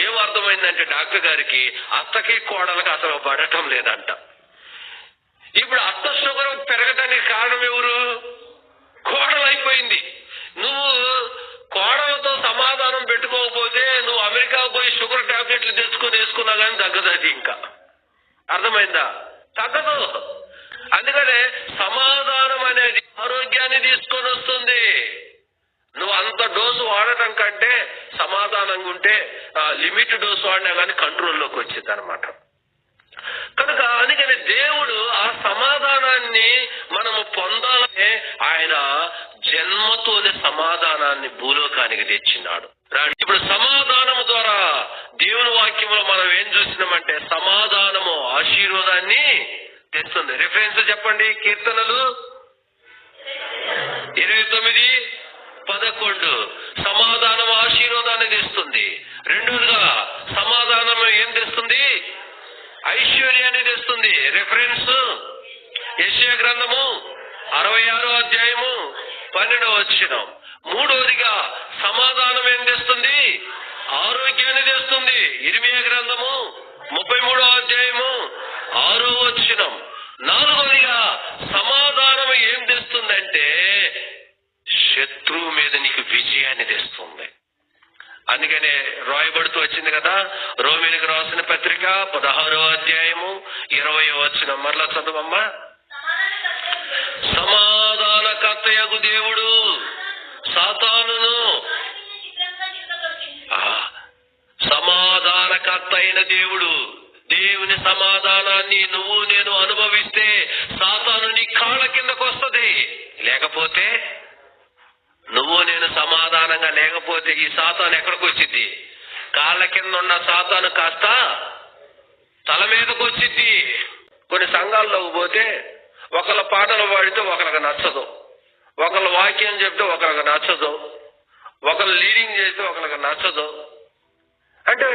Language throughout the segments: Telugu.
ఏం అర్థమైందంటే డాక్టర్ గారికి అత్తకి కోడలకి అసలు పడటం లేదంట. ఇప్పుడు అత్త షుగర్ పెరగటానికి కారణం ఎవరు? కోడలు అయిపోయింది. నువ్వు కోడలతో సమాధానం పెట్టుకోకపోతే నువ్వు అమెరికా పోయి షుగర్ టాబ్లెట్లు తెచ్చుకొని వేసుకున్నా కానీ తగ్గదు. అది ఇంకా అర్థమైందా? తగ్గదు. అందుకనే సమాధానం అనేది ఆరోగ్యాన్ని తీసుకొని వస్తుంది. నువ్వు అంత డోసు వాడటం కంటే సమాధానంగా ఉంటే లిమిట్ డోసు వాడినా కానీ కంట్రోల్లోకి వచ్చింది అనమాట. కనుక అందుకని దేవుడు ఆ సమాధానాన్ని మనము పొందాలనే ఆయన జన్మతోనే సమాధానాన్ని భూలోకానికి తెచ్చినాడు. ఇప్పుడు సమాధానము ద్వారా దేవుని వాక్యంలో మనం ఏం చూసినామంటే సమాధానము ఆశీర్వాదాన్ని తెస్తుంది. రిఫరెన్స్ చెప్పండి. కీర్తనలు 29:11 సమాధానం ఆశీర్వాదాన్ని తెస్తుంది. రెండోదిగా సమాధానం ఏం తెస్తుంది? ఐశ్వర్యాన్ని తెస్తుంది. రిఫరెన్స్ యెషయా గ్రంథము 66:12. మూడోదిగా సమాధానం ఏం తెస్తుంది? ఆరోగ్యాన్ని తెస్తుంది. ఇర్మియా గ్రంథము 33:6. నాలుగోదిగా సమాధానం ఏం తెస్తుందంటే శత్రువు మీద నీకు విజయాన్ని తెస్తుంది. అందుకనే రాయబడుతూ వచ్చింది కదా, రోమీయులకు రాసిన పత్రిక 16:20. మరలా చదువమ్మా. సమాధానకర్తయగు దేవుడు సాతానును, సమాధానకర్త అయిన దేవుడు, దేవుని సమాధానాన్ని నువ్వు నేను అనుభవిస్తే సాతాను నీ కాళ్ళ కిందకు వస్తుంది. లేకపోతే నువ్వు నేను సమాధానంగా లేకపోతే ఈ సాతాను ఎక్కడికి వచ్చింది? కాళ్ళ కింద ఉన్న సాతాను కాస్త తల మీదకి వచ్చింది. కొన్ని సంఘాల్లోకి పోతే ఒకళ్ళ పాటలు పాడితే ఒకరికి నచ్చదు, ఒకళ్ళ వాక్యం చెప్తే ఒకరికి నచ్చదు, ఒకళ్ళు లీడింగ్ చేస్తే ఒకరికి నచ్చదు. అంటే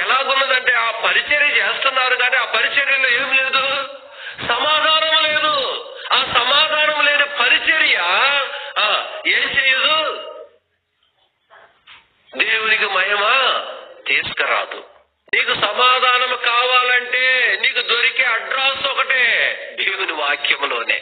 ఎలాగున్నదంటే ఆ పరిచర్య చేస్తున్నారు కానీ ఆ పరిచర్యలో ఏం లేదు, సమాధానం లేదు. ఆ సమాధానం లేని పరిచర్య ఏం చేయదు, దేవునికి మహిమ తీసుకురాదు. నీకు సమాధానం కావాలంటే నీకు దొరికే అడ్రస్ ఒకటే, దేవుని వాక్యములోనే.